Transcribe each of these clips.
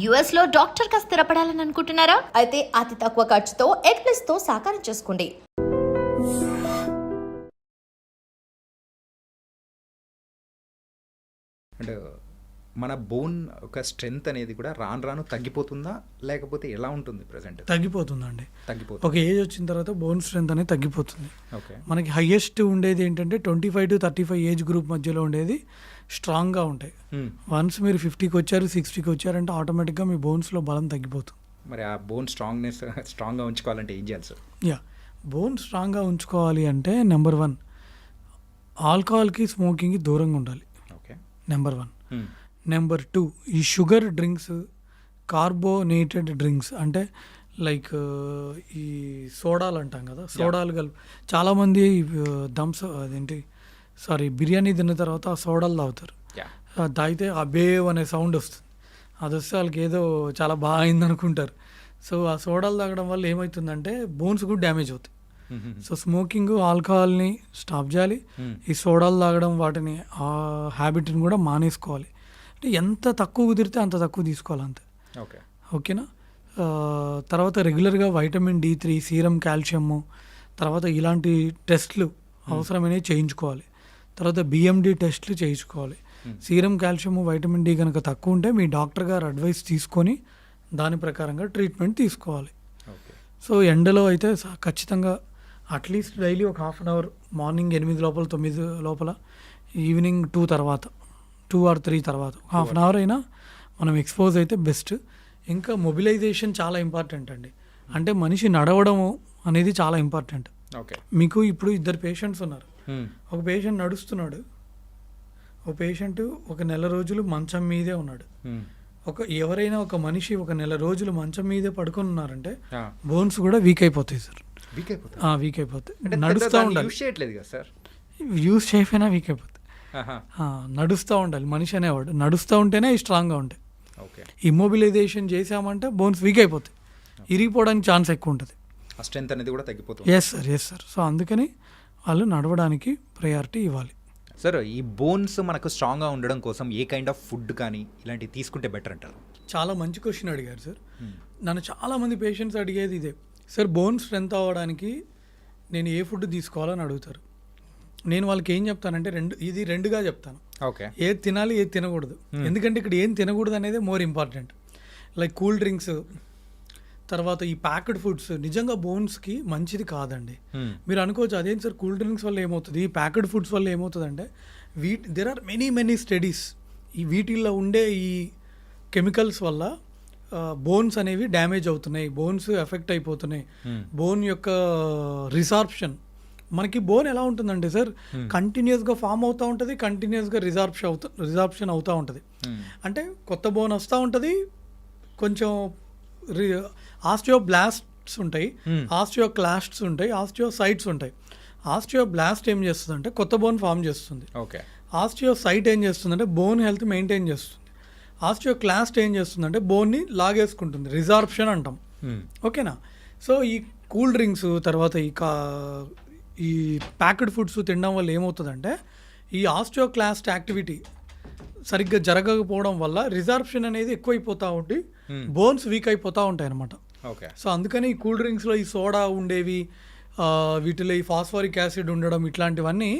US లో doctor గా స్థిరపడాలని అనుకుంటున్నారా? అయితే అతి తక్కువ ఖర్చుతో ఎగ్ప్లస్ తో సాకారం చేసుకోండి. అండ్ మన బోన్ ఒక స్ట్రెంగ్త్ అనేది కూడా రాను రాను తగ్గిపోతుందా, లేకపోతే ఎలా ఉంటుంది ప్రజెంట్? తగ్గిపోతుందండి. తగ్గిపోతుంది. ఒక ఏజ్ వచ్చిన తర్వాత బోన్ స్ట్రెంత్ అనేది తగ్గిపోతుంది. ఓకే. మనకి హైయెస్ట్ ఉండేది ఏంటంటే 25 to 35 ఏజ్ గ్రూప్ మధ్యలో ఉండేది స్ట్రాంగ్గా ఉంటాయి. వన్స్ మీరు 50కి వచ్చారు, 60కి వచ్చారంటే ఆటోమేటిక్గా మీ బోన్స్లో బలం తగ్గిపోతుంది. మరి ఆ బోన్ స్ట్రాంగ్గా ఉంచుకోవాలంటే ఏం చేయాలి సార్? బోన్ స్ట్రాంగ్గా ఉంచుకోవాలి అంటే నెంబర్ 1 ఆల్కహాల్కి, స్మోకింగ్కి దూరంగా ఉండాలి. ఓకే. నెంబర్ 1. నెంబర్ 2 ఈ షుగర్ డ్రింక్స్, కార్బోనేటెడ్ డ్రింక్స్ అంటే లైక్ ఈ సోడాలు అంటాం కదా, సోడాలు చాలామంది బిర్యానీ తిన్న తర్వాత ఆ సోడాలు తాగుతారు. తాగితే ఆ బేవ్ అనే సౌండ్ వస్తుంది. అది వస్తే వాళ్ళకి ఏదో చాలా బాగా అయింది అనుకుంటారు. సో ఆ సోడాలు తాగడం వల్ల ఏమవుతుందంటే బోన్స్ కూడా డ్యామేజ్ అవుతాయి. సో స్మోకింగ్, ఆల్కహాల్ని స్టాప్ చేయాలి. ఈ సోడాలు తాగడం వాటిని ఆ హ్యాబిట్ని కూడా మానేసుకోవాలి. అంటే ఎంత తక్కువ కుదిరితే అంత తక్కువ తీసుకోవాలి అంతే. ఓకేనా. తర్వాత రెగ్యులర్గా వైటమిన్ D3, సీరం కాల్షియము, తర్వాత ఇలాంటి టెస్ట్లు అవసరమైనవి చేయించుకోవాలి. తర్వాత BMD టెస్ట్లు చేయించుకోవాలి. సీరం కాల్షియము, వైటమిన్ D కనుక తక్కువ ఉంటే మీ డాక్టర్ గారు అడ్వైస్ తీసుకొని దాని ప్రకారంగా ట్రీట్మెంట్ తీసుకోవాలి. సో ఎండలో అయితే ఖచ్చితంగా అట్లీస్ట్ డైలీ ఒక హాఫ్ అన్ అవర్, మార్నింగ్ 8 లోపల 9 లోపల, ఈవినింగ్ 2 తర్వాత, 2 or 3 తర్వాత హాఫ్ అన్ అవర్ అయినా మనం ఎక్స్పోజ్ అయితే బెస్ట్. ఇంకా మొబిలైజేషన్ చాలా ఇంపార్టెంట్ అండి. అంటే మనిషి నడవడం అనేది చాలా ఇంపార్టెంట్. మీకు ఇప్పుడు 2 పేషెంట్స్ ఉన్నారు. ఒక పేషెంట్ నడుస్తున్నాడు, ఒక పేషెంట్ ఒక నెల రోజులు మంచం మీదే ఉన్నాడు. ఎవరైనా ఒక మనిషి ఒక నెల రోజులు మంచం మీదే పడుకొని ఉన్నారంటే బోన్స్ కూడా వీక్ అయిపోతాయి సార్. వీక్ అయిపోతాయి. నడుస్తూ ఉండాలి. యూజ్ చేయకపోయినా వీక్ అయిపోతాయి. నడుస్తూ ఉండాలి మనిషి అనేవాడు. నడుస్తూ ఉంటేనే స్ట్రాంగ్గా ఉంటాయి. ఇమ్మొబిలైజేషన్ చేసామంటే బోన్స్ వీక్ అయిపోతాయి, ఇరిగిపోవడానికి ఛాన్స్ ఎక్కువ ఉంటుంది. స్ట్రెంత్ అనేది కూడా తగ్గిపోతుంది. Yes sir. సో అందుకని వాళ్ళు నడవడానికి ప్రయారిటీ ఇవ్వాలి. సార్, ఈ బోన్స్ మనకు స్ట్రాంగ్గా ఉండడం కోసం ఏ కైండ్ ఆఫ్ ఫుడ్ కానీ ఇలాంటివి తీసుకుంటే బెటర్ అంటారు? చాలా మంచి క్వశ్చన్ అడిగారు సార్. నన్ను చాలామంది పేషెంట్స్ అడిగేది ఇదే సార్, బోన్ స్ట్రెంత్ అవ్వడానికి నేను ఏ ఫుడ్ తీసుకోవాలని అడుగుతారు. నేను వాళ్ళకి ఏం చెప్తానంటే ఇది రెండుగా చెప్తాను. ఏది తినాలి, ఏది తినకూడదు. ఎందుకంటే ఇక్కడ ఏం తినకూడదు అనేది more important. Like cool drinks, తర్వాత ఈ ప్యాక్డ్ ఫుడ్స్ నిజంగా బోన్స్కి మంచిది కాదండి. మీరు అనుకోవచ్చు అదేం సార్ కూల్ డ్రింక్స్ వల్ల ఏమవుతుంది, ఈ ప్యాక్డ్ ఫుడ్స్ వల్ల ఏమవుతుంది అంటే దెర్ ఆర్ మెనీ స్టడీస్. ఈ వీటిల్లో ఉండే ఈ కెమికల్స్ వల్ల బోన్స్ అనేవి డ్యామేజ్ అవుతున్నాయి, బోన్స్ ఎఫెక్ట్ అయిపోతున్నాయి. బోన్ యొక్క రిసార్ప్షన్, మనకి బోన్ ఎలా ఉంటుందంటే సార్ కంటిన్యూస్గా ఫామ్ అవుతూ ఉంటుంది, కంటిన్యూస్గా రిసార్ప్షన్ అవుతూ ఉంటుంది. అంటే కొత్త బోన్ వస్తూ ఉంటుంది, కొంచెం ఆస్టియోబ్లాస్ట్స్ ఉంటాయి, ఆస్టియోక్లాస్ట్స్ ఉంటాయి, ఆస్టియోసైట్స్ ఉంటాయి. ఆస్టియోబ్లాస్ట్ ఏం చేస్తుంది అంటే కొత్త బోన్ ఫామ్ చేస్తుంది. ఆస్టియోసైట్ ఏం చేస్తుందంటే బోన్ హెల్త్ మెయింటైన్ చేస్తుంది. ఆస్టియోక్లాస్ట్ ఏం చేస్తుందంటే బోన్ని లాగేసుకుంటుంది, రిజార్ప్షన్ అంటాం. ఓకేనా. సో ఈ కూల్ డ్రింక్స్, తర్వాత ఈ ప్యాక్డ్ ఫుడ్స్ తినడం వల్ల ఏమవుతుందంటే ఈ ఆస్టియోక్లాస్ట్ యాక్టివిటీ సరిగ్గా జరగకపోవడం వల్ల రిజార్ప్షన్ అనేది ఎక్కువైపోతూ ఉండి బోన్స్ వీక్ అయిపోతూ ఉంటాయి అన్నమాట. సో అందుకని ఈ కూల్ డ్రింక్స్లో ఈ సోడా ఉండేవి, వీటిలో ఈ ఫాస్ఫరిక్ యాసిడ్ ఉండడం, ఇట్లాంటివన్నీ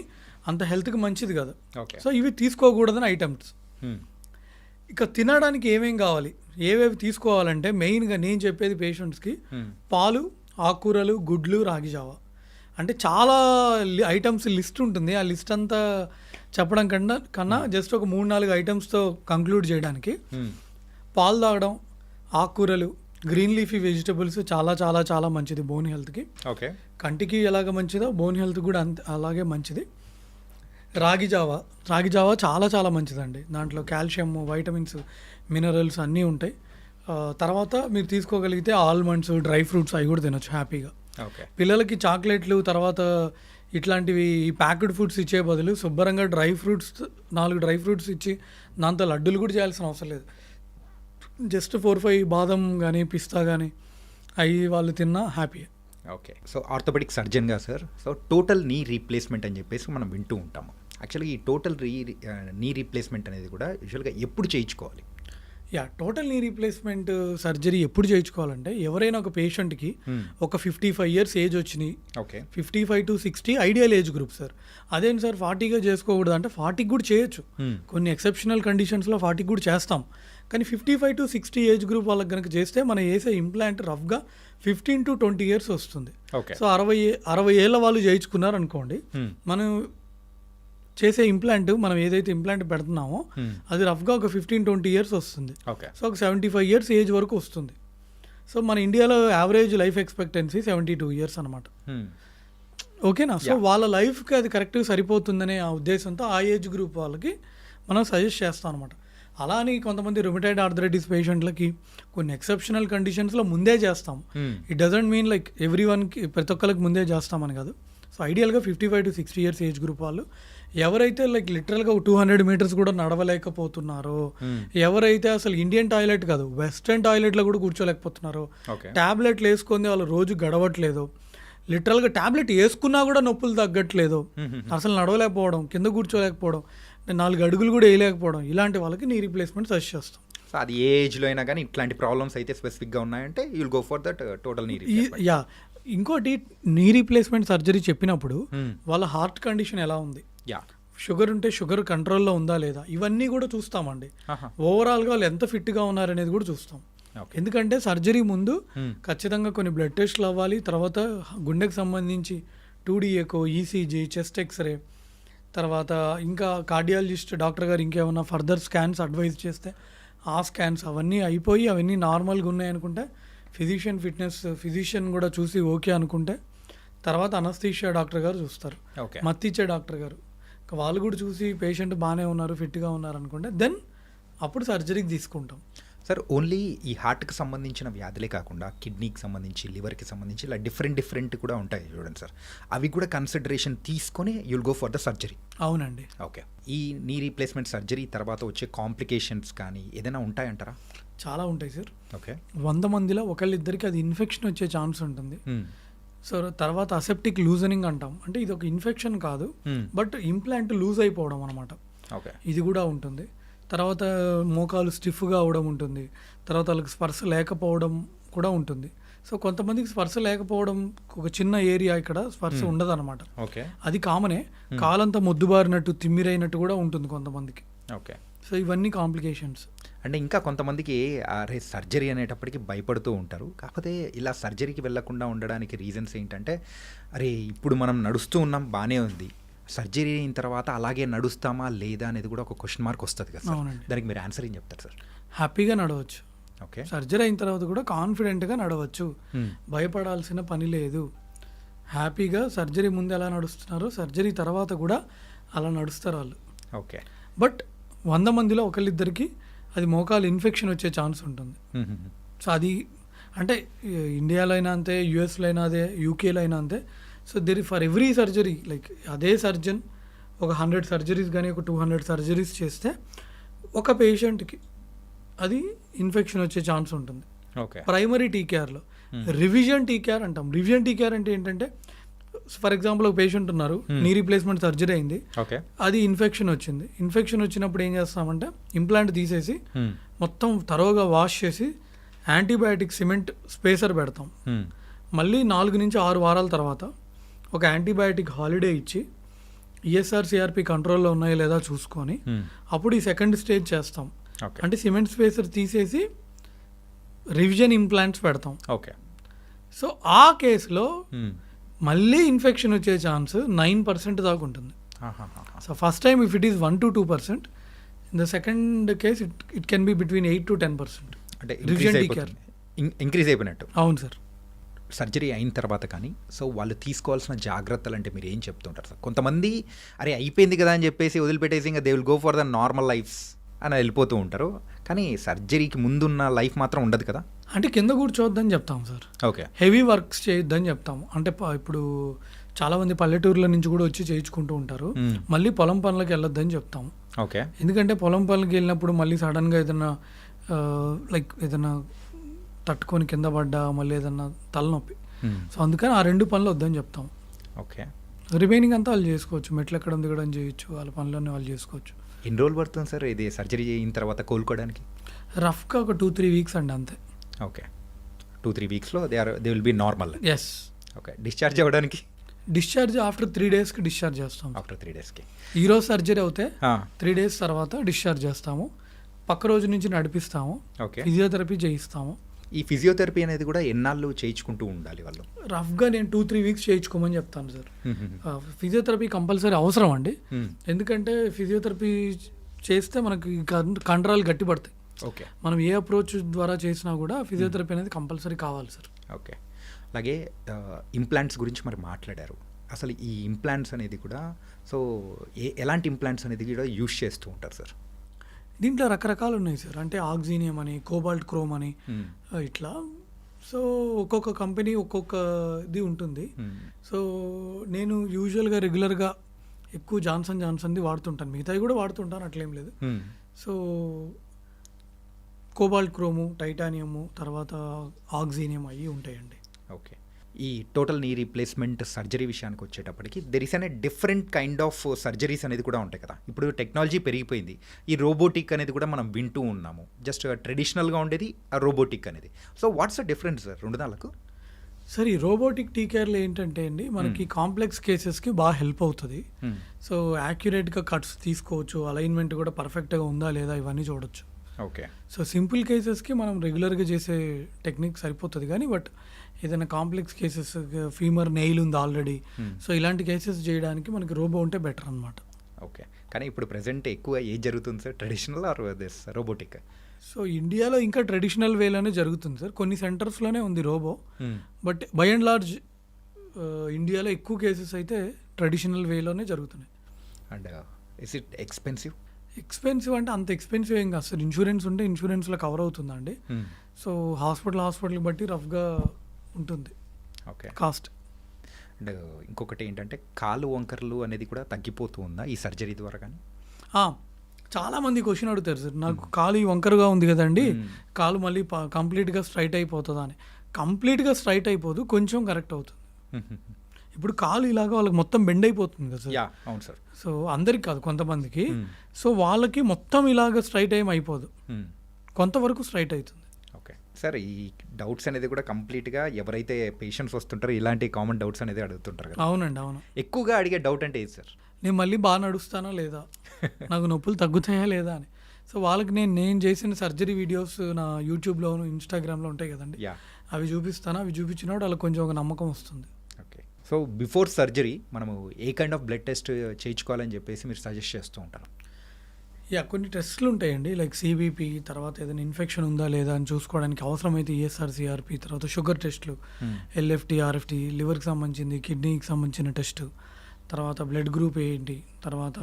అంత హెల్త్కి మంచిది కాదు. సో ఇవి తీసుకోకూడదని ఐటమ్స్. ఇక తినడానికి ఏమేం కావాలి, ఏవేవి తీసుకోవాలంటే మెయిన్గా నేను చెప్పేది పేషెంట్స్కి పాలు, ఆకుకూరలు, గుడ్లు, రాగి జావా. అంటే చాలా ఐటమ్స్ లిస్ట్ ఉంటుంది. ఆ లిస్ట్ అంతా చెప్పడం కన్నా జస్ట్ ఒక 3-4 ఐటమ్స్తో కంక్లూడ్ చేయడానికి పాలు తాగడం, ఆకుకూరలు, గ్రీన్ లీఫీ వెజిటబుల్స్ చాలా చాలా చాలా మంచిది బోన్ హెల్త్కి. కంటికి ఎలాగ మంచిదో బోన్ హెల్త్ కూడా అలాగే మంచిది. రాగి జావా చాలా చాలా మంచిదండి. దాంట్లో కాల్షియం, వైటమిన్స్, మినరల్స్ అన్నీ ఉంటాయి. తర్వాత మీరు తీసుకోగలిగితే ఆల్మండ్స్, డ్రై ఫ్రూట్స్ అవి కూడా తినొచ్చు హ్యాపీగా. పిల్లలకి చాక్లెట్లు, తర్వాత ఇట్లాంటివి ఈ ప్యాక్డ్ ఫుడ్స్ ఇచ్చే బదులు శుభ్రంగా 4 డ్రై ఫ్రూట్స్ ఇచ్చి దాంతో లడ్డూలు కూడా చేయాల్సిన అవసరం లేదు. జస్ట్ 4-5 బాదం కానీ, పిస్తా కానీ అవి వాళ్ళు తిన్నా హ్యాపీ. సో ఆర్థోపెడిక్ సర్జన్గా sir, so total knee replacement అని చెప్పేసి మనం వింటూ ఉంటాము. యాక్చువల్గా ఈ టోటల్ నీ రీప్లేస్మెంట్ అనేది కూడా యూజువల్గా ఎప్పుడు చేయించుకోవాలి? టోటల్ నీ రీప్లేస్మెంట్ సర్జరీ ఎప్పుడు చేయించుకోవాలంటే ఎవరైనా ఒక పేషెంట్కి ఒక 55 ఇయర్స్ ఏజ్ వచ్చినాయి, okay 55 to 60 ideal age group sir. అదేంటి సార్ 40గా చేసుకోకూడదు అంటే 40కి కూడా చేయొచ్చు. కొన్ని ఎక్సెప్షనల్ కండిషన్స్లో 40కి కూడా చేస్తాం. కానీ 55 to 60 ఏజ్ గ్రూప్ వాళ్ళకి కనుక చేస్తే మనం వేసే ఇంప్లాంట్ రఫ్గా 15 to 20 ఇయర్స్ వస్తుంది. ఓకే సో 60 ఏళ్ళ వాళ్ళు చేయించుకున్నారు అనుకోండి, మనం చేసే ఇంప్లాంట్ మనం ఏదైతే ఇంప్లాంట్ పెడుతున్నామో అది రఫ్గా ఒక 15-20 ఇయర్స్ వస్తుంది. ఓకే సో ఒక 75 ఇయర్స్ ఏజ్ వరకు వస్తుంది. సో మన ఇండియాలో యావరేజ్ లైఫ్ ఎక్స్పెక్టెన్సీ 72 ఇయర్స్ అనమాట. ఓకేనా? సో వాళ్ళ లైఫ్కి అది కరెక్ట్గా సరిపోతుందనే ఆ ఉద్దేశంతో ఆ ఏజ్ గ్రూప్ వాళ్ళకి మనం సజెస్ట్ చేస్తాం అనమాట. అలా అని కొంతమంది రుమటైడ్ ఆర్థరైటిస్ పేషెంట్లకి కొన్ని ఎక్సెప్షనల్ కండిషన్స్లో ముందే చేస్తాం. It doesn't mean like every వన్కి ప్రతి ఒక్కరికి ముందే చేస్తామని కాదు. సో ఐడియల్గా 55 to 60 ఇయర్స్ ఏజ్ గ్రూప్ వాళ్ళు ఎవరైతే లైక్ లిటరల్గా 200 మీటర్స్ కూడా నడవలేకపోతున్నారో, ఎవరైతే అసలు ఇండియన్ టాయిలెట్ కాదు వెస్ట్రన్ టాయిలెట్లో కూడా కూర్చోలేకపోతున్నారో, ట్యాబ్లెట్లు వేసుకొని వాళ్ళు రోజు గడవట్లేదు, లిటరల్గా ట్యాబ్లెట్ వేసుకున్నా కూడా నొప్పులు తగ్గట్లేదు, అసలు నడవలేకపోవడం, కింద కూర్చోలేకపోవడం, 4 అడుగులు కూడా వేయలేకపోవడం, ఇలాంటి వాళ్ళకి నీ రీప్లేస్మెంట్ సజెస్ట్ చేస్తాం. సో అది ఏ ఏజ్లో అయినా కానీ ఇట్లాంటి ప్రాబ్లమ్స్ అయితే స్పెసిఫిక్గా ఉన్నాయంటే you will go for that total నీ యా. ఇంకోటి నీ రీప్లేస్మెంట్ సర్జరీ చెప్పినప్పుడు వాళ్ళ హార్ట్ కండిషన్ ఎలా ఉంది, షుగర్ ఉంటే షుగర్ కంట్రోల్లో ఉందా లేదా, ఇవన్నీ కూడా చూస్తామండి. ఓవరాల్గా వాళ్ళు ఎంత ఫిట్గా ఉన్నారనేది కూడా చూస్తాం. ఎందుకంటే సర్జరీ ముందు ఖచ్చితంగా కొన్ని బ్లడ్ టెస్ట్లు అవ్వాలి, తర్వాత గుండెకి సంబంధించి 2D echo, ECG, chest x ray, తర్వాత ఇంకా కార్డియాలజిస్ట్ డాక్టర్ గారు ఇంకేమన్నా ఫర్దర్ స్కాన్స్ అడ్వైజ్ చేస్తే ఆ స్కాన్స్ అవన్నీ అయిపోయి అవన్నీ నార్మల్గా ఉన్నాయనుకుంటే ఫిజిషియన్ కూడా చూసి ఓకే అనుకుంటే తర్వాత అనస్థీషియా డాక్టర్ గారు చూస్తారు, మత్తిచ్చే డాక్టర్ గారు, వాళ్ళు కూడా చూసి పేషెంట్ బాగానే ఉన్నారు ఫిట్గా ఉన్నారు అనుకుంటే దెన్ అప్పుడు సర్జరీకి తీసుకుంటాం. సార్ ఓన్లీ ఈ హార్ట్కి సంబంధించిన వ్యాధులే కాకుండా కిడ్నీకి సంబంధించి, లివర్కి సంబంధించి ఇలా డిఫరెంట్ కూడా ఉంటాయి చూడండి సార్, అవి కూడా కన్సిడరేషన్ తీసుకొని you'll go for the surgery. అవునండి. ఓకే. ఈ నీ రీప్లేస్మెంట్ సర్జరీ తర్వాత వచ్చే కాంప్లికేషన్స్ కానీ ఏదైనా ఉంటాయంటారా? చాలా ఉంటాయి సార్. ఓకే. 100 మందిలో ఒకళ్ళిద్దరికి అది ఇన్ఫెక్షన్ వచ్చే ఛాన్స్ ఉంటుంది. సో తర్వాత అసెప్టిక్ లూజనింగ్ అంటాం, అంటే ఇది ఒక ఇన్ఫెక్షన్ కాదు బట్ ఇంప్లాంట్ లూజ్ అయిపోవడం అనమాట. ఓకే. ఇది కూడా ఉంటుంది. తర్వాత మోకాలు స్టిఫ్గా అవడం ఉంటుంది, తర్వాత వాళ్ళకి స్పర్శ లేకపోవడం కూడా ఉంటుంది. సో కొంతమందికి స్పర్శ లేకపోవడం ఒక చిన్న ఏరియా ఇక్కడ స్పర్శ ఉండదు అనమాట. ఓకే. అది కామనే. కాలంతా మొద్దుబారినట్టు తిమ్మిరైనట్టు కూడా ఉంటుంది కొంతమందికి. ఓకే. సో ఇవన్నీ కాంప్లికేషన్స్. అంటే ఇంకా కొంతమందికి అరే సర్జరీ అనేటప్పటికి భయపడుతూ ఉంటారు. కాకపోతే ఇలా సర్జరీకి వెళ్లకుండా ఉండడానికి రీజన్స్ ఏంటంటే, అరే ఇప్పుడు మనం నడుస్తూ ఉన్నాం బాగానే ఉంది, సర్జరీ అయిన తర్వాత అలాగే నడుస్తామా లేదా అనేది కూడా ఒక క్వశ్చన్ మార్క్ వస్తుంది కదా సార్, దానికి మీరు ఆన్సర్ ఏం చెప్తారు సార్? హ్యాపీగా నడవచ్చు. ఓకే. సర్జరీ అయిన తర్వాత కూడా కాన్ఫిడెంట్గా నడవచ్చు, భయపడాల్సిన పని లేదు. హ్యాపీగా సర్జరీ ముందు ఎలా నడుస్తున్నారో సర్జరీ తర్వాత కూడా అలా నడుస్తారు వాళ్ళు. ఓకే. బట్ 100 మందిలో ఒకళ్ళిద్దరికి అది మోకాలు ఇన్ఫెక్షన్ వచ్చే ఛాన్స్ ఉంటుంది. సో అది అంటే ఇండియాలో అయినా అంతే, యూఎస్లో అయినా అదే, యూకేలో అయినా అంతే. So there for every surgery like అదే సర్జన్ ఒక 100 సర్జరీస్ కానీ ఒక 200 సర్జరీస్ చేస్తే ఒక పేషెంట్కి అది ఇన్ఫెక్షన్ వచ్చే ఛాన్స్ ఉంటుంది. ఓకే. ప్రైమరీ టీకేఆర్లో రివిజన్ టీకేఆర్ అంటాం. రివిజన్ టీకేఆర్ అంటే ఏంటంటే, ఫర్ ఎగ్జాంపుల్ ఒక పేషెంట్ ఉన్నారు, నీ రీప్లేస్మెంట్ సర్జరీ అయింది, అది ఇన్ఫెక్షన్ వచ్చింది. ఇన్ఫెక్షన్ వచ్చినప్పుడు ఏం చేస్తామంటే ఇంప్లాంట్ తీసేసి మొత్తం తరోగా వాష్ చేసి యాంటీబయాటిక్ సిమెంట్ స్పేసర్ పెడతాం. మళ్ళీ 4 నుంచి 6 వారాల తర్వాత ఒక యాంటీబయాటిక్ హాలిడే ఇచ్చి ఈఎస్ఆర్ సిఆర్పి కంట్రోల్లో ఉన్నాయో లేదా చూసుకొని అప్పుడు ఈ సెకండ్ స్టేజ్ చేస్తాం. అంటే సిమెంట్ స్పేసర్ తీసేసి రివిజన్ ఇంప్లాంట్స్ పెడతాం. ఓకే. సో ఆ కేసులో మళ్ళీ ఇన్ఫెక్షన్ వచ్చే ఛాన్స్ 9% దాకా ఉంటుంది. So first time if it is 1 to 2%, in the second case it can be between 8 to 10%. అంటే ఇంక్రీజ్ అయిపోయినట్టు. అవును సార్. సర్జరీ అయిన తర్వాత కానీ సో వాళ్ళు తీసుకోవాల్సిన జాగ్రత్తలు అంటే మీరు ఏం చెప్తుంటారు సార్? కొంతమంది అరే అయిపోయింది కదా అని చెప్పేసి వదిలిపెట్టేసి ఇంకా they will go for the normal lifes అని వెళ్ళిపోతూ ఉంటారు, కానీ సర్జరీకి ముందున్న లైఫ్ మాత్రం ఉండదు కదా. అంటే కింద కూర్చోవద్దని చెప్తాం సార్. ఓకే. హెవీ వర్క్స్ చేయొద్దని చెప్తాము. అంటే ఇప్పుడు చాలామంది పల్లెటూరుల నుంచి కూడా వచ్చి చేయించుకుంటూ ఉంటారు, మళ్ళీ పొలం పనులకు వెళ్ళొద్దని చెప్తాము. ఓకే. ఎందుకంటే పొలం పనులకి వెళ్ళినప్పుడు మళ్ళీ సడన్గా ఏదైనా లైక్ ఏదైనా తట్టుకొని కింద పడ్డా మళ్ళీ ఏదన్నా తలనొప్పి, సో అందుకని ఆ 2 పనులు వద్దని చెప్తాం. ఓకే. రిమైనింగ్ అంతా వాళ్ళు చేసుకోవచ్చు, మెట్లు ఎక్కడం దిగడం చేయొచ్చు, వాళ్ళ పనులన్నీ వాళ్ళు చేసుకోవచ్చు. ఎన్ని రోజులు పడుతుంది సార్ ఇది సర్జరీ అయిన తర్వాత కోలుకోవడానికి? రఫ్గా ఒక 2-3 వీక్స్ అండి అంతే. ఓకే, 2-3 వీక్స్లో they will be normal. Yes. Okay, discharge అవ్వడానికి? డిశ్చార్జ్ ఆఫ్టర్ 3 డేస్కి డిశ్చార్జ్ చేస్తాం. ఆఫ్టర్ 3 డేస్కి ఈరోజు సర్జరీ అవుతే 3 డేస్ తర్వాత డిశ్చార్జ్ చేస్తాము. పక్క రోజు నుంచి నడిపిస్తాము. ఓకే, ఫిజియోథెరపీ చేయిస్తాము. ఈ ఫిజియోథెరపీ అనేది కూడా ఎన్నాళ్ళు చేయించుకుంటూ ఉండాలి వాళ్ళు? రఫ్గా నేను 2-3 వీక్స్ చేయించుకోమని చెప్తాను సార్. ఫిజియోథెరపీ కంపల్సరీ అవసరం అండి. ఎందుకంటే ఫిజియోథెరపీ చేస్తే మనకి కండరాలు గట్టిపడతాయి. ఓకే, మనం ఏ అప్రోచ్ ద్వారా చేసినా కూడా ఫిజియోథెరపీ అనేది కంపల్సరీ కావాలి సార్. ఓకే, అలాగే ఇంప్లాంట్స్ గురించి మరి మాట్లాడారు. అసలు ఈ ఇంప్లాంట్స్ అనేది కూడా సో ఎలాంటి ఇంప్లాంట్స్ అనేది కూడా యూజ్ చేస్తూ ఉంటారు సార్? దీంట్లో రకరకాలు ఉన్నాయి సార్. అంటే ఆక్సినియం అని, కోబాల్ట్ క్రోమ్ అని ఇట్లా. సో ఒక్కొక్క కంపెనీ ఒక్కొక్కది ఉంటుంది. సో నేను యూజువల్గా రెగ్యులర్గా ఎక్కువ జాన్సన్ది వాడుతుంటాను. మిగతావి కూడా వాడుతుంటాను, అట్లేం లేదు. సో కోబాల్ట్ క్రోము, టైటానియము, తర్వాత ఆక్సినియం అవి ఉంటాయండి. ఓకే, ఈ టోటల్ నీ రీప్లేస్మెంట్ సర్జరీ విషయానికి వచ్చేటప్పటికి దెర్ ఇస్ అనే డిఫరెంట్ కైండ్ ఆఫ్ సర్జరీస్ అనేది కూడా ఉంటాయి కదా. ఇప్పుడు టెక్నాలజీ పెరిగిపోయింది, ఈ రోబోటిక్ అనేది కూడా మనం వింటూ ఉన్నాము. జస్ట్ ట్రెడిషనల్గా ఉండేది ఆ రోబోటిక్ అనేది. So what's the difference sir రెండు దానికి? సార్ ఈ రోబోటిక్ టీకేర్లో ఏంటంటే అండి మనకి కాంప్లెక్స్ కేసెస్కి బాగా హెల్ప్ అవుతుంది. సో యాక్యురేట్గా కట్స్ తీసుకోవచ్చు, అలైన్మెంట్ కూడా పర్ఫెక్ట్గా ఉందా లేదా ఇవన్నీ చూడొచ్చు. ఓకే, సో సింపుల్ కేసెస్కి మనం రెగ్యులర్గా చేసే టెక్నిక్ సరిపోతుంది. కానీ బట్ ఏదైనా కాంప్లెక్స్ కేసెస్, ఫీమర్ నెయిల్ ఉంది ఆల్రెడీ, సో ఇలాంటి కేసెస్ చేయడానికి మనకి రోబో ఉంటే బెటర్ అనమాట. ఓకే, కానీ ఇప్పుడు ప్రెసెంట్ ఎక్కువ ఏది జరుగుతుంది sir, traditional or this robotic? So ఇండియాలో ఇంకా ట్రెడిషనల్ వేలోనే జరుగుతుంది సార్. కొన్ని సెంటర్స్లోనే ఉంది robo, but by and large ఇండియాలో ఎక్కువ కేసెస్ అయితే ట్రెడిషనల్ వేలోనే జరుగుతున్నాయి. And is it expensive? Expensive అంటే అంత ఎక్స్పెన్సివ్ ఏం కాదు సార్. ఇన్సూరెన్స్ ఉంటే ఇన్సూరెన్స్లో కవర్ అవుతుందండి. సో హాస్పిటల్ బట్టి రఫ్గా ఉంటుంది ఓకే కాస్ట్. అండ్ ఇంకొకటి ఏంటంటే కాలు వంకర్లు అనేది కూడా తగ్గిపోతూ ఉందా ఈ సర్జరీ ద్వారా? కానీ చాలామంది క్వశ్చన్ అడుగుతారు సార్, నాకు కాలు ఈ వంకరగా ఉంది కదండి, కాలు మళ్ళీ కంప్లీట్గా స్ట్రైట్ అయిపోతుందా అని. కంప్లీట్గా స్ట్రైట్ అయిపోదు, కొంచెం కరెక్ట్ అవుతుంది. ఇప్పుడు కాలు ఇలాగా వాళ్ళకి మొత్తం బెండ్ అయిపోతుంది కదా సార్. అవును సార్. సో అందరికి కాదు, కొంతమందికి. సో వాళ్ళకి మొత్తం ఇలాగ స్ట్రైట్ అయిపోదు, కొంతవరకు స్ట్రైట్ అవుతుంది. ఓకే సార్, ఈ డౌట్స్ అనేది కూడా కంప్లీట్గా ఎవరైతే పేషెంట్స్ వస్తుంటారో ఇలాంటి కామన్ డౌట్స్ అనేది అడుగుతుంటారు కదా. అవునండి, అవును. ఎక్కువగా అడిగే డౌట్ అంటే ఏది సార్? నేను మళ్ళీ బాగా నడుస్తానా లేదా, నాకు నొప్పులు తగ్గుతాయా లేదా అని. సో వాళ్ళకి నేను చేసిన సర్జరీ వీడియోస్ నా యూట్యూబ్లో, ఇన్స్టాగ్రామ్లో ఉంటాయి కదండి, అవి చూపిస్తాను. అవి చూపించినప్పుడు వాళ్ళకి కొంచెం ఒక నమ్మకం వస్తుంది. ఓకే, సో బిఫోర్ సర్జరీ మనము ఏ కైండ్ ఆఫ్ బ్లడ్ టెస్ట్ చేయించుకోవాలని చెప్పేసి మీరు సజెస్ట్ చేస్తూ ఉంటారు? కొన్ని టెస్ట్లు ఉంటాయండి, లైక్ సిబిపి, తర్వాత ఏదైనా ఇన్ఫెక్షన్ ఉందా లేదా అని చూసుకోవడానికి అవసరమైతే ఈఎస్ఆర్, సిఆర్పి, తర్వాత షుగర్ టెస్ట్లు, ఎల్ఎఫ్టి, ఆర్ఎఫ్టి, లివర్కి సంబంధించింది, కిడ్నీకి సంబంధించిన టెస్ట్, తర్వాత బ్లడ్ గ్రూప్ ఏంటి, తర్వాత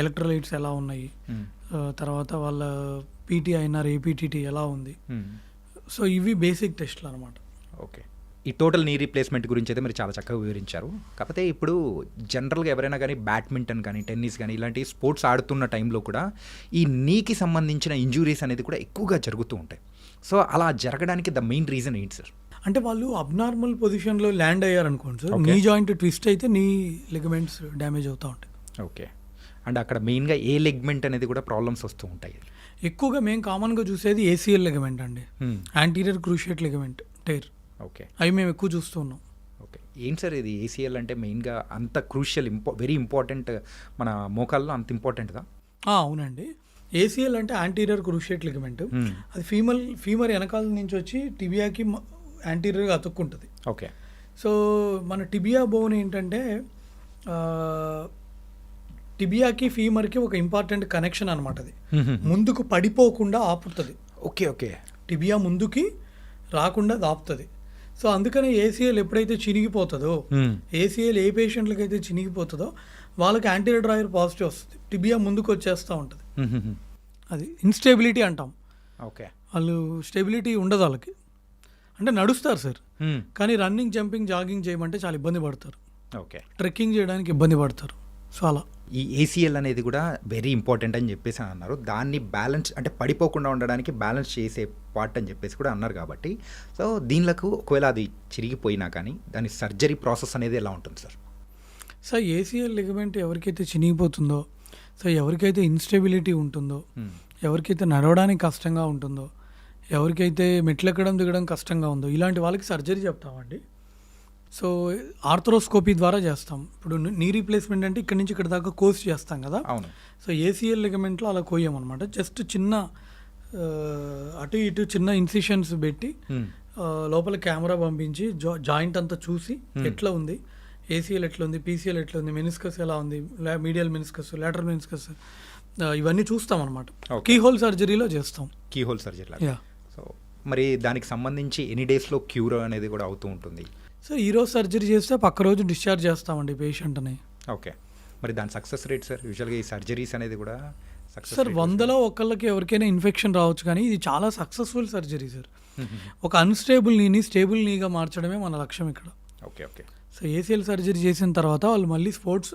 ఎలక్ట్రోలైట్స్ ఎలా ఉన్నాయి, తర్వాత వాళ్ళ పీటీఐఎన్ఆర్, ఏపీటీటీ ఎలా ఉంది. సో ఇవి బేసిక్ టెస్ట్లు అనమాట. ఓకే, ఈ టోటల్ నీ రీప్లేస్మెంట్ గురించి అయితే మీరు చాలా చక్కగా వివరించారు. కాకపోతే ఇప్పుడు జనరల్గా ఎవరైనా కానీ బ్యాడ్మింటన్ కానీ, టెన్నిస్ కానీ ఇలాంటి స్పోర్ట్స్ ఆడుతున్న టైంలో కూడా ఈ నీకి సంబంధించిన ఇంజురీస్ అనేది కూడా ఎక్కువగా జరుగుతూ ఉంటాయి. సో అలా జరగడానికి ద మెయిన్ రీజన్ ఏంటి సార్? అంటే వాళ్ళు అబ్నార్మల్ పొజిషన్లో ల్యాండ్ అయ్యారనుకోండి సార్, నీ జాయింట్ ట్విస్ట్ అయితే నీ లిగమెంట్స్ డ్యామేజ్ అవుతూ ఉంటాయి. ఓకే, అండ్ అక్కడ మెయిన్గా ఏ లిగమెంట్ అనేది కూడా ప్రాబ్లమ్స్ వస్తూ ఉంటాయి? ఎక్కువగా మేము కామన్గా చూసేది ఏసీఎల్ లిగమెంట్ అండి, anterior cruciate ligament tear. Okay, అవి మేము ఎక్కువ చూస్తూ ఉన్నాం. ఓకే, ఏంటి సార్ ఇది ఏసీఎల్ అంటే మెయిన్గా అంత క్రూషియల్, వెరీ ఇంపార్టెంట్, మన మోకాల్లో అంత ఇంపార్టెంట్గా? అవునండి, ఏసీఎల్ అంటే యాంటీరియర్ క్రూషియేట్ లిగమెంట్. అది ఫీమర్ వెనకాల నుంచి వచ్చి టిబియాకి యాంటీరియర్గా అతుక్కుంటుంది. ఓకే, సో మన టిబియా బోన్ ఏంటంటే టిబియాకి ఫీమర్కి ఒక ఇంపార్టెంట్ కనెక్షన్ అనమాట. అది ముందుకు పడిపోకుండా ఆపుతుంది. ఓకే ఓకే, టిబియా ముందుకి రాకుండా ఆపుతుంది. సో అందుకనే ఏసీఎల్ ఎప్పుడైతే చినిగిపోతుందో, ఏసీఎల్ ఏ పేషెంట్లకి అయితే చినిగిపోతుందో వాళ్ళకి యాంటీరియర్ డ్రాయర్ పాజిటివ్ వస్తుంది, టిబియా ముందుకు వచ్చేస్తూ ఉంటుంది. అది ఇన్స్టెబిలిటీ అంటాం. ఓకే, వాళ్ళు స్టెబిలిటీ ఉండదు వాళ్ళకి. అంటే నడుస్తారు సార్, కానీ రన్నింగ్, జంపింగ్, జాగింగ్ చేయమంటే చాలా ఇబ్బంది పడతారు. ఓకే, ట్రెక్కింగ్ చేయడానికి ఇబ్బంది పడతారు. సో అలా ఈ ఏసీఎల్ అనేది కూడా వెరీ ఇంపార్టెంట్ అని చెప్పేసి అన్నారు. దాన్ని బ్యాలెన్స్ అంటే పడిపోకుండా ఉండడానికి బ్యాలెన్స్ చేసే పార్ట్ అని చెప్పేసి కూడా అన్నారు. కాబట్టి సో దీనిలకు ఒకవేళ అది చిరిగిపోయినా కానీ దాని సర్జరీ ప్రాసెస్ అనేది ఎలా ఉంటుంది సార్? సార్ ఏసీఎల్ లిగమెంట్ ఎవరికైతే చినిగిపోతుందో, సో ఎవరికైతే ఇన్స్టెబిలిటీ ఉంటుందో, ఎవరికైతే నడవడానికి కష్టంగా ఉంటుందో, ఎవరికైతే మెట్లెక్కడం దిగడం కష్టంగా ఉందో ఇలాంటి వాళ్ళకి సర్జరీ చెప్తామండి. సో ఆర్థ్రోస్కోపీ ద్వారా చేస్తాం. ఇప్పుడు నీ రీప్లేస్మెంట్ అంటే ఇక్కడ నుంచి ఇక్కడ దాకా కోర్స్ చేస్తాం కదా. అవును. సో ఏసీఎల్ లిగమెంట్లో అలా కోయమన్నమాట. జస్ట్ చిన్న అటు ఇటు చిన్న ఇన్సిషన్స్ పెట్టి లోపల కెమెరా పంపించి జాయింట్ అంతా చూసి ఎట్లా ఉంది, ఏసీఎల్ ఎట్లా ఉంది, పీసీఎల్ ఎట్లా ఉంది, మెనిస్కస్ ఎలా ఉంది, మీడియల్ మెనిస్కస్, లాటరల్ మెనిస్కస్, ఇవన్నీ చూస్తాం అనమాట. కీహోల్ సర్జరీలో చేస్తాం. Keyhole surgery. యా. సో మరి దానికి సంబంధించి ఎన్ని డేస్లో క్యూర్ అనేది కూడా అవుతూ ఉంటుంది? సో ఈరోజు సర్జరీ చేస్తే పక్క రోజు డిశ్చార్జ్ చేస్తామండి పేషెంట్ని. ఓకే. మరి దాని సక్సెస్ రేట్ సార్? యూజువల్గా ఈ సర్జరీస్ అనేది కూడా సార్ 100లో ఒకళ్ళకి ఎవరికైనా ఇన్ఫెక్షన్ రావచ్చు, కానీ ఇది చాలా సక్సెస్ఫుల్ సర్జరీ సార్. ఒక అన్స్టేబుల్ నీని స్టేబుల్ నీగా మార్చడమే మన లక్ష్యం ఇక్కడ. Okay okay. So ACL surgery చేసిన తర్వాత వాళ్ళు మళ్ళీ స్పోర్ట్స్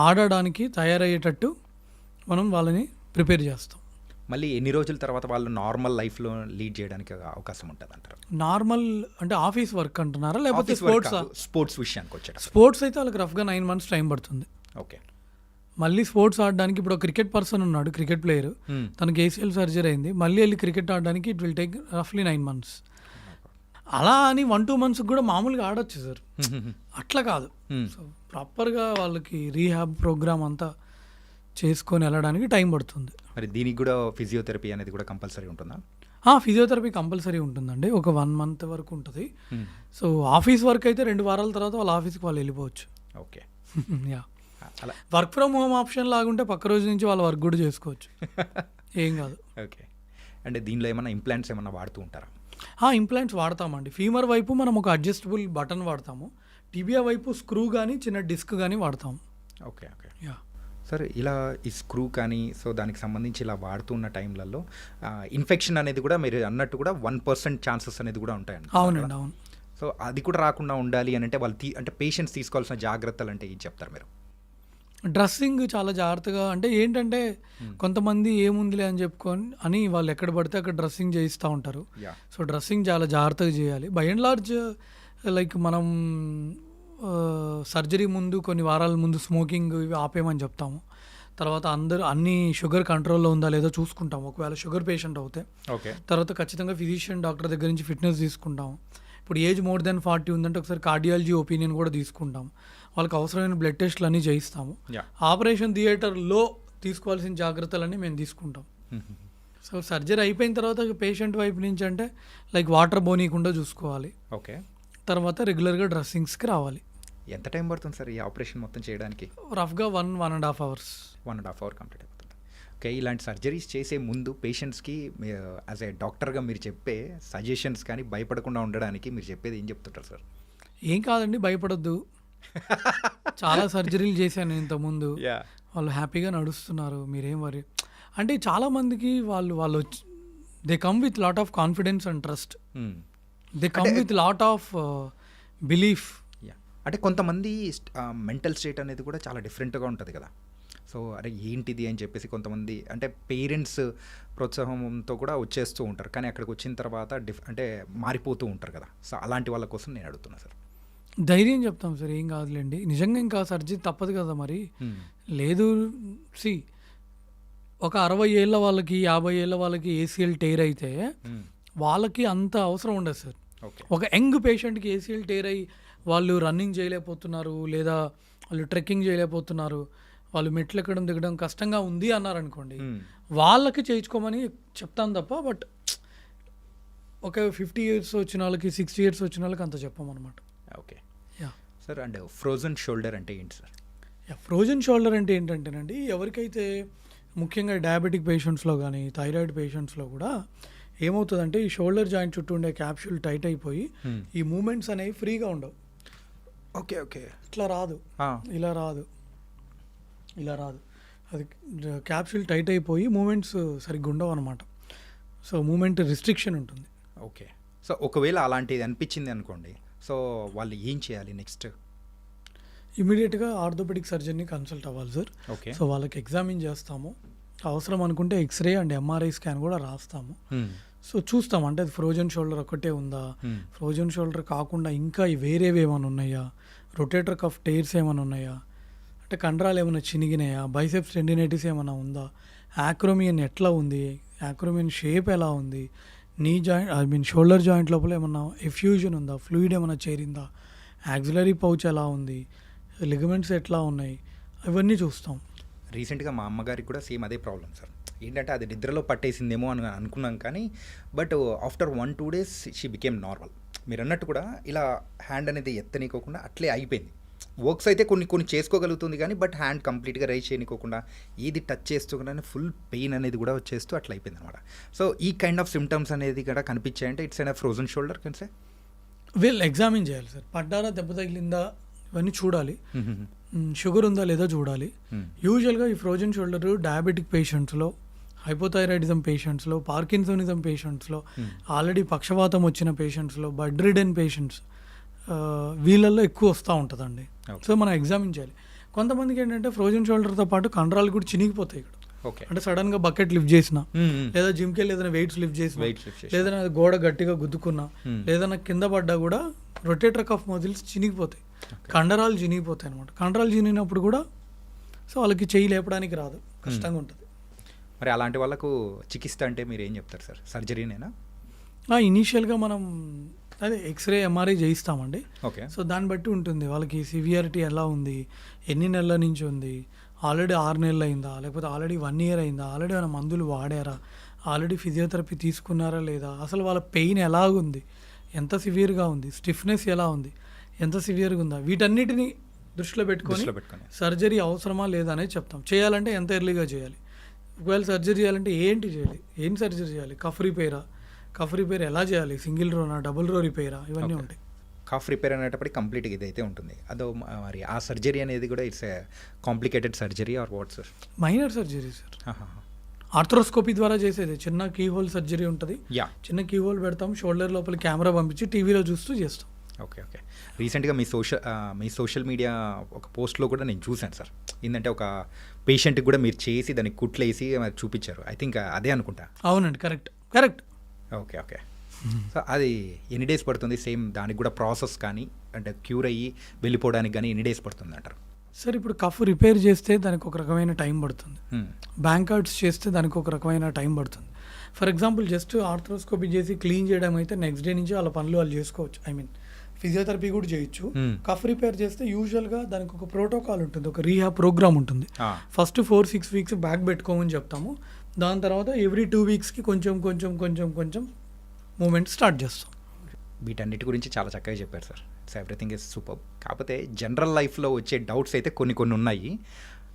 ఆడడానికి తయారయ్యేటట్టు మనం వాళ్ళని ప్రిపేర్ చేస్తాం. మళ్ళీ ఎన్ని రోజుల తర్వాత వాళ్ళు నార్మల్ లైఫ్లో లీడ్ చేయడానికి అవకాశం ఉంటుంది అంటారు? నార్మల్ అంటే ఆఫీస్ వర్క్ అంటున్నారా లేకపోతే స్పోర్ట్స్ విషయానికి వచ్చాడు? స్పోర్ట్స్ అయితే వాళ్ళకి రఫ్గా 9 months టైం పడుతుంది. ఓకే. మళ్ళీ స్పోర్ట్స్ ఆడడానికి ఇప్పుడు ఒక క్రికెట్ పర్సన్ ఉన్నాడు, క్రికెట్ ప్లేయర్, తనకి ఏసీఎల్ సర్జరీ అయింది, మళ్ళీ వెళ్ళి క్రికెట్ ఆడడానికి ఇట్ విల్ టేక్ రఫ్లీ 9 months. అలా అని 1-2 months కూడా మామూలుగా ఆడొచ్చు సార్, అట్లా కాదు. సో ప్రాపర్గా వాళ్ళకి రీహాబ్ ప్రోగ్రామ్ అంతా చేసుకొని వెళ్ళడానికి టైం పడుతుంది. మరి దీనికి కూడా ఫిజియోథెరపీ అనేది కూడా కంపల్సరీ ఉంటుందా? ఫిజియోథెరపీ కంపల్సరీ ఉంటుందండి, ఒక 1 month వరకు ఉంటుంది. సో ఆఫీస్ వర్క్ అయితే 2 వారాల తర్వాత వాళ్ళ ఆఫీస్కి వాళ్ళు వెళ్ళిపోవచ్చు. ఓకే. యా. అలా వర్క్ ఫ్రమ్ హోమ్ ఆప్షన్ లాగుంటే పక్క రోజు నుంచి వాళ్ళ వర్క్ కూడా చేసుకోవచ్చు, ఏం కాదు. ఓకే. అంటే దీనిలో ఏమైనా ఇంప్లాంట్స్ ఏమైనా వాడుతూ ఉంటారా? ఇంప్లాంట్స్ వాడతామండి. ఫీమర్ వైపు మనం ఒక అడ్జస్టబుల్ బటన్ వాడతాము, టిబియా వైపు స్క్రూ కానీ చిన్న డిస్క్ కానీ వాడతాము. Okay okay. యా. సరే, ఇలా ఈ స్క్రూ కానీ సో దానికి సంబంధించి ఇలా వాడుతున్న టైంలలో ఇన్ఫెక్షన్ అనేది కూడా మీరు అన్నట్టు కూడా 1% ఛాన్సెస్ అనేది కూడా ఉంటాయండి. అవునండి, అవును. సో అది కూడా రాకుండా ఉండాలి అని అంటే వాళ్ళు అంటే పేషెంట్స్ తీసుకోవాల్సిన జాగ్రత్తలు అంటే ఏం చెప్తారు మీరు? డ్రెస్సింగ్ చాలా జాగ్రత్తగా, అంటే ఏంటంటే కొంతమంది ఏముందిలే అని చెప్పుకొని వాళ్ళు ఎక్కడ పడితే అక్కడ డ్రెస్సింగ్ చేయిస్తూ ఉంటారు. సో డ్రెస్సింగ్ చాలా జాగ్రత్తగా చేయాలి. బై అండ్ లార్జ్ లైక్ మనం సర్జరీ ముందు కొన్ని వారాల ముందు స్మోకింగ్ ఇవి ఆపేయమని చెప్తాము. తర్వాత అన్ని షుగర్ కంట్రోల్లో ఉందా లేదో చూసుకుంటాము, ఒకవేళ షుగర్ పేషెంట్ అవుతే. ఓకే. తర్వాత ఖచ్చితంగా ఫిజిషియన్ డాక్టర్ దగ్గర నుంచి ఫిట్నెస్ తీసుకుంటాము. ఇప్పుడు ఏజ్ మోర్ దెన్ 40 ఉందంటే ఒకసారి కార్డియాలజీ ఒపీనియన్ కూడా తీసుకుంటాము. వాళ్ళకి అవసరమైన బ్లడ్ టెస్ట్లు అన్నీ చేయిస్తాము. ఆపరేషన్ థియేటర్లో తీసుకోవాల్సిన జాగ్రత్తలన్నీ మేము తీసుకుంటాం. సో సర్జరీ అయిపోయిన తర్వాత పేషెంట్ వైపు నుంచి అంటే లైక్ వాటర్ పోనీయకుండా చూసుకోవాలి. ఓకే. తర్వాత రెగ్యులర్గా డ్రెస్సింగ్స్కి రావాలి. ఎంత టైం పడుతుంది సార్ ఈ ఆపరేషన్ మొత్తం చేయడానికి? రఫ్గా 1.5 hours. 1.5 hour కంప్లీట్ అయిపోతుంది. ఓకే. ఇలాంటి సర్జరీస్ చేసే ముందు పేషెంట్స్కి యాజ్ ఏ డాక్టర్గా మీరు చెప్పే సజెషన్స్ కానీ భయపడకుండా ఉండడానికి మీరు చెప్పేది ఏం చెప్తుంటారు సార్? ఏం కాదండి, భయపడొద్దు. చాలా సర్జరీలు చేశాను ఇంతకుముందు, వాళ్ళు హ్యాపీగా నడుస్తున్నారు, మీరేం వరి. అంటే చాలామందికి వాళ్ళు they come with lot of confidence and trust, they come with lot of belief. అంటే కొంతమంది మెంటల్ స్టేట్ అనేది కూడా చాలా డిఫరెంట్గా ఉంటుంది కదా. సో అరే ఏంటిది అని చెప్పేసి కొంతమంది అంటే పేరెంట్స్ ప్రోత్సాహంతో కూడా వచ్చేస్తూ ఉంటారు, కానీ అక్కడికి వచ్చిన తర్వాత అంటే మారిపోతూ ఉంటారు కదా. సో అలాంటి వాళ్ళ కోసం నేను అడుగుతున్నా సార్. ధైర్యం చెప్తాం సార్, ఏం కాదులేండి. నిజంగా ఇంకా సర్జరీ తప్పదు కదా మరి. లేదు ఒక 60 ఏళ్ళ వాళ్ళకి 50 ఏళ్ళ వాళ్ళకి ఏసీఎల్ టేర్ అయితే వాళ్ళకి అంత అవసరం ఉండదు సార్. ఒక యంగ్ పేషెంట్కి ఏసీఎల్ టేర్ అయ్యి వాళ్ళు రన్నింగ్ చేయలేకపోతున్నారు, లేదా వాళ్ళు ట్రెక్కింగ్ చేయలేకపోతున్నారు, వాళ్ళు మెట్లు ఎక్కడం దిగడం కష్టంగా ఉంది అన్నారనుకోండి, వాళ్ళకి చేయించుకోమని చెప్తాను తప్ప. బట్ ఒక 50 years వచ్చిన వాళ్ళకి 60 years వచ్చిన వాళ్ళకి అంత చెప్పమన్నమాట. Okay. Yeah sir. And frozen shoulder అంటే ఏంటి సార్? ఫ్రోజన్ షోల్డర్ అంటే ఏంటంటేనండి, ఎవరికైతే ముఖ్యంగా డయాబెటిక్ పేషెంట్స్లో కానీ థైరాయిడ్ పేషెంట్స్లో కూడా ఏమవుతుందంటే ఈ షోల్డర్ జాయింట్ చుట్టూ ఉండే క్యాప్సూల్ టైట్ అయిపోయి ఈ మూమెంట్స్ అనేవి ఫ్రీగా ఉండవు. Okay okay. ఇట్లా రాదు, ఇలా రాదు, ఇలా రాదు, అది క్యాప్సూల్ టైట్ అయిపోయి మూమెంట్స్ సరిగ్గా ఉండవు అనమాట. సో మూమెంట్ రిస్ట్రిక్షన్ ఉంటుంది. ఓకే. సో ఒకవేళ అలాంటిది అనిపించింది అనుకోండి, సో వాళ్ళు ఏం చేయాలి నెక్స్ట్? ఇమీడియట్గా ఆర్థోపెడిక్ సర్జన్ని కన్సల్ట్ అవ్వాలి సార్. ఓకే. సో వాళ్ళకి ఎగ్జామిన్ చేస్తాము, అవసరం అనుకుంటే ఎక్స్రే అండ్ ఎంఆర్ఐ స్కాన్ కూడా రాస్తాము. సో చూస్తాం అంటే అది ఫ్రోజన్ షోల్డర్ ఒకటే ఉందా, ఫ్రోజన్ షోల్డర్ కాకుండా ఇంకా వేరేవి ఏమైనా ఉన్నాయా, రొటేటర్ కఫ్ టైర్స్ ఏమైనా ఉన్నాయా, అంటే కండరాలు ఏమైనా చినిగినాయా, బైసెప్స్ టెండినైటిస్ ఏమైనా ఉందా, యాక్రోమియన్ ఎట్లా ఉంది, యాక్రోమియన్ షేప్ ఎలా ఉంది, knee joint I mean shoulder joint లోపల ఏమన్నా ఎఫ్యూజన్ ఉందా, ఫ్లూయిడ్ ఏమైనా చేరిందా, యాక్సిలరీ పౌచ్ ఎలా ఉంది, లిగమెంట్స్ ఎట్లా ఉన్నాయి, ఇవన్నీ చూస్తాం. రీసెంట్గా మా అమ్మగారికి కూడా సేమ్ అదే ప్రాబ్లం సార్. ఏంటంటే అది నిద్రలో పట్టేసిందేమో అని అనుకున్నాం, కానీ but after 1-2 days she became normal. మీరు అన్నట్టు కూడా ఇలా హ్యాండ్ అనేది ఎత్తనీకోకుండా అట్లే అయిపోయింది. వర్క్స్ అయితే కొన్ని చేసుకోగలుగుతుంది, కానీ బట్ హ్యాండ్ కంప్లీట్గా రైజ్ చేయనికోకుండా ఏది టచ్ చేస్తూనే ఫుల్ పెయిన్ అనేది కూడా వచ్చేస్తూ అట్లా అయిపోయింది అనమాట. సో ఈ కైండ్ ఆఫ్ సిమ్టమ్స్ అనేది కూడా కనిపించాయంటే ఇట్స్ ఎన్ ఫ్రోజన్ షోల్డర్ కన్సే. వీళ్ళు ఎగ్జామిన్ చేయాలి సార్. పడ్డారా, దెబ్బ తగిలిందా, ఇవన్నీ చూడాలి. షుగర్ ఉందా లేదా చూడాలి. యూజువల్గా ఈ ఫ్రోజన్ షోల్డర్ డయాబెటిక్ పేషెంట్స్లో, హైపోథైరాయిడిజం పేషెంట్స్లో, పార్కిన్సోనిజం పేషెంట్స్లో, ఆల్రెడీ పక్షవాతం వచ్చిన పేషెంట్స్లో, బెడ్ రిడెన్ పేషెంట్స్, వీళ్ళల్లో ఎక్కువ వస్తూ ఉంటుందండి. సో మనం ఎగ్జామిన్ చేయాలి. కొంతమందికి ఏంటంటే ఫ్రోజన్ షోల్డర్తో పాటు కండరాలు కూడా చినిగిపోతాయి ఇక్కడ. అంటే సడన్గా బకెట్ లిఫ్ట్ చేసిన, లేదా జిమ్కి వెళ్ళి ఏదైనా వెయిట్స్ లిఫ్ట్ చేసిన, లేదన్నా గోడ గట్టిగా గుద్దుకున్నా, లేదన్నా కింద పడ్డా కూడా రొటేటర్ కఫ్ మజిల్స్ చినిగిపోతాయి, కండరాలు చినిగిపోతాయి అనమాట. కండరాలు చినిగినప్పుడు కూడా సో వాళ్ళకి చేయి లేపడానికి రాదు, కష్టంగా ఉంటుంది. మరి అలాంటి వాళ్ళకు చికిత్స అంటే మీరు ఏం చెప్తారు సార్? సర్జరీనేనా? ఇనీషియల్గా మనం అదే ఎక్స్రే, ఎంఆర్ఐ చేయిస్తామండి. ఓకే. సో దాన్ని బట్టి ఉంటుంది వాళ్ళకి సివియారిటీ ఎలా ఉంది, ఎన్ని నెలల నుంచి ఉంది, ఆల్రెడీ 6 నెలలు అయిందా, లేకపోతే ఆల్రెడీ 1 year అయిందా, ఆల్రెడీ ఏమైనా మందులు వాడారా, ఆల్రెడీ ఫిజియోథెరపీ తీసుకున్నారా లేదా, అసలు వాళ్ళ పెయిన్ ఎలాగుంది, ఎంత సివియర్గా ఉంది, స్టిఫ్నెస్ ఎలా ఉంది, ఎంత సివియర్గా ఉందా, వీటన్నిటిని దృష్టిలో పెట్టుకొని సర్జరీ అవసరమా లేదా అనేది చెప్తాం. చేయాలంటే ఎంత ఎర్లీగా చేయాలి, ఒకవేళ సర్జరీ చేయాలంటే ఏంటి చేయాలి, ఏం సర్జరీ చేయాలి, కఫ్ రిపేర్ ఎలా చేయాలి, సింగిల్ రోనా, డబుల్ రో రిపేరా, ఇవన్నీ ఉంటాయి. కఫ్ రిపేర్ అనేటప్పటికి కంప్లీట్గా ఇదైతే ఉంటుంది. అదో మరి ఆ సర్జరీ అనేది కూడా it's complicated surgery or what sir? Minor surgery sir. Arthroscopy ద్వారా చేసేది. చిన్న కీ హోల్ సర్జరీ ఉంటుంది. చిన్న కీ హోల్ పెడతాం, షోల్డర్ లోపల కెమెరా పంపించి టీవీలో చూస్తూ చేస్తాం. ఓకే. రీసెంట్గా మీ సోషల్ మీడియా ఒక పోస్ట్లో కూడా నేను చూశాను సార్. ఏంటంటే ఒక పేషెంట్కి కూడా మీరు చేసి దానికి కుట్లేసి చూపించారు. ఐ థింక్ అదే అనుకుంటా. అవునండి, కరెక్ట్. ఓకే. సో అది ఎన్ని డేస్ పడుతుంది? సేమ్ దానికి కూడా ప్రాసెస్ కానీ అంటే క్యూర్ అయ్యి వెళ్ళిపోవడానికి కానీ ఎన్ని డేస్ పడుతుంది అంటారు? సార్ ఇప్పుడు కఫ్ రిపేర్ చేస్తే దానికి ఒక రకమైన టైం పడుతుంది. బ్యాంకౌట్స్ చేస్తే దానికి ఒక రకమైన టైం పడుతుంది. ఫర్ ఎగ్జాంపుల్ జస్ట్ ఆర్థ్రోస్కోపీ చేసి క్లీన్ చేయడం అయితే నెక్స్ట్ డే నుంచి వాళ్ళ పనులు వాళ్ళు చేసుకోవచ్చు. ఐ మీన్ ఫిజియోథెరపీ కూడా చేయొచ్చు. కఫ్ రిపేర్ చేస్తే యూజువల్గా దానికి ఒక ప్రోటోకాల్ ఉంటుంది, ఒక రీహాబ్ ప్రోగ్రామ్ ఉంటుంది. ఫస్ట్ 4-6 weeks బ్యాక్ పెట్టుకోమని చెప్తాము. దాని తర్వాత ఎవ్రీ 2 weeksకి కొంచెం మూమెంట్ స్టార్ట్ చేస్తాం. వీటన్నిటి గురించి చాలా చక్కగా చెప్పారు sir. It's everything is super. కాకపోతే జనరల్ లైఫ్లో వచ్చే డౌట్స్ అయితే కొన్ని ఉన్నాయి.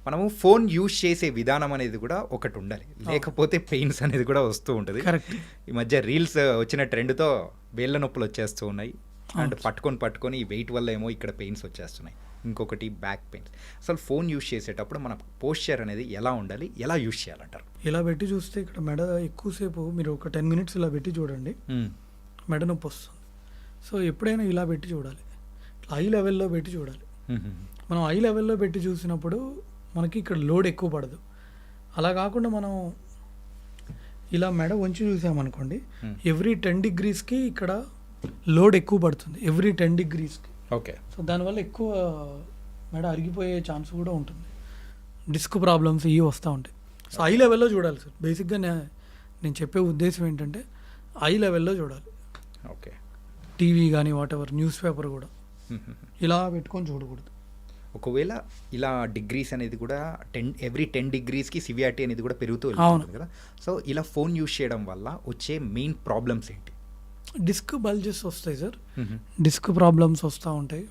మనము ఫోన్ యూజ్ చేసే విధానం అనేది కూడా ఒకటి ఉండాలి, లేకపోతే పెయిన్స్ అనేది కూడా వస్తూ ఉంటుంది. ఈ మధ్య రీల్స్ వచ్చిన ట్రెండ్తో వేళ్ళ నొప్పులు వచ్చేస్తూ ఉన్నాయి. అండ్ పట్టుకొని ఈ వెయిట్ వల్ల ఏమో ఇక్కడ పెయిన్స్ వచ్చేస్తున్నాయి. ఇంకొకటి బ్యాక్ పెయిన్స్. అసలు ఫోన్ యూజ్ చేసేటప్పుడు మన పోస్చర్ అనేది ఎలా ఉండాలి, ఎలా యూజ్ చేయాలంటారు? ఇలా పెట్టి చూస్తే ఇక్కడ మెడ ఎక్కువసేపు మీరు ఒక 10 minutes ఇలా పెట్టి చూడండి, మెడ నొప్పి వస్తుంది. సో ఎప్పుడైనా ఇలా పెట్టి చూడాలి, ఐ లెవెల్లో పెట్టి చూడాలి. మనం ఐ లెవెల్లో పెట్టి చూసినప్పుడు మనకి ఇక్కడ లోడ్ ఎక్కువ పడదు. అలా కాకుండా మనం ఇలా మెడ వంచి చూసామనుకోండి, ఎవ్రీ 10 degreesకి ఇక్కడ లోడ్ ఎక్కువ పడుతుంది, ఎవ్రీ 10 degreesకి. ఓకే. సో దానివల్ల ఎక్కువ మెడ అరిగిపోయే ఛాన్స్ కూడా ఉంటుంది. డిస్క్ ప్రాబ్లమ్స్ ఇవి వస్తూ ఉంటాయి. సో ఐ లెవెల్లో చూడాలి సార్. బేసిక్గా నేను చెప్పే ఉద్దేశం ఏంటంటే ఐ లెవెల్లో చూడాలి. ఓకే. టీవీ కానీ వాటెవర్, న్యూస్ పేపర్ కూడా ఇలా పెట్టుకొని చూడకూడదు. ఒకవేళ ఇలా డిగ్రీస్ అనేది కూడా ఎవ్రీ 10 degreesకి సివియారిటీ అనేది కూడా పెరుగుతూ వెళ్తుంది కదా. సో ఇలా ఫోన్ యూజ్ చేయడం వల్ల వచ్చే మెయిన్ ప్రాబ్లమ్స్ ఏంటి? డిస్క్ బల్జెస్ వస్తాయి సార్, డిస్క్ ప్రాబ్లమ్స్ వస్తూ ఉంటాయి.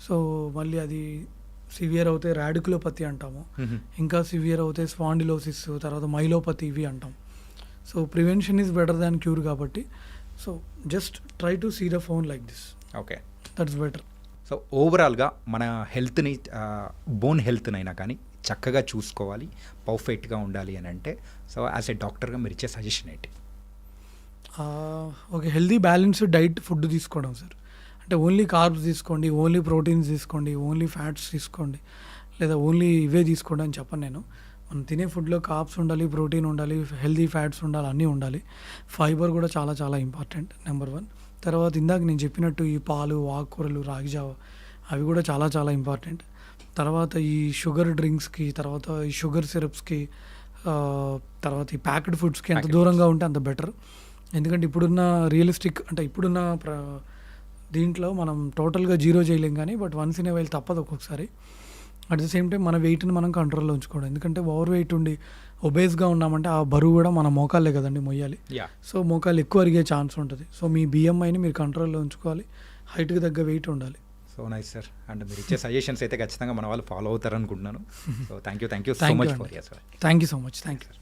సో మళ్ళీ అది సివియర్ అవుతే రాడికులోపతి అంటాము, ఇంకా సివియర్ అవుతే స్పాండిలోసిస్, తర్వాత మైలోపతి ఇవి అంటాం. So prevention is better than cure కాబట్టి so just try to see the phone like this. Okay, that's better. So ఓవరాల్గా మన హెల్త్ని, బోన్ హెల్త్నైనా కానీ చక్కగా చూసుకోవాలి, పర్ఫెక్ట్గా ఉండాలి అని అంటే సో యాజ్ ఏ డాక్టర్గా మీరు ఇచ్చే సజెషన్ ఏంటి? ఒక హెల్దీ బ్యాలెన్స్డ్ డైట్ ఫుడ్ తీసుకోవడం సార్. అంటే ఓన్లీ కార్బ్స్ తీసుకోండి, ఓన్లీ ప్రోటీన్స్ తీసుకోండి, ఓన్లీ ఫ్యాట్స్ తీసుకోండి, లేదా ఓన్లీ ఇవే తీసుకోండి అని చెప్పను నేను. మనం తినే ఫుడ్లో కార్బ్స్ ఉండాలి, ప్రోటీన్ ఉండాలి, హెల్దీ ఫ్యాట్స్ ఉండాలి, అన్నీ ఉండాలి. ఫైబర్ కూడా చాలా చాలా ఇంపార్టెంట్, నెంబర్ 1. తర్వాత ఇందాక నేను చెప్పినట్టు ఈ పాలు, ఆకుకూరలు, రాగి జావ అవి కూడా చాలా చాలా ఇంపార్టెంట్. తర్వాత ఈ షుగర్ డ్రింక్స్కి, తర్వాత ఈ షుగర్ సిరప్స్కి, తర్వాత ఈ ప్యాక్డ్ ఫుడ్స్కి ఎంత దూరంగా ఉంటే అంత బెటర్. ఎందుకంటే ఇప్పుడున్న రియలిస్టిక్ అంటే ఇప్పుడున్న దీంట్లో మనం టోటల్గా జీరో చేయలేం, కానీ but once in a while తప్పదు ఒక్కొక్కసారి. అట్ ద సేమ్ టైం మన వెయిట్ని మనం కంట్రోల్లో ఉంచుకోవడం. ఎందుకంటే ఓవర్ వెయిట్ ఉండి ఒబేస్గా ఉన్నామంటే ఆ బరువు కూడా మన మోకాళ్ళే కదండి మొయ్యాలి. సో మోకాళ్ళు ఎక్కువ అరిగే ఛాన్స్ ఉంటుంది. సో మీ బిఎంఐని మీరు కంట్రోల్లో ఉంచుకోవాలి, హైట్కి తగ్గ వెయిట్ ఉండాలి. So nice sir. అండ్ మీరు ఇచ్చే సజెషన్స్ అయితే ఖచ్చితంగా మన వాళ్ళు ఫాలో అవుతారు అనుకుంటున్నాను. So thank you so much for us. Thank you so much. Thank you.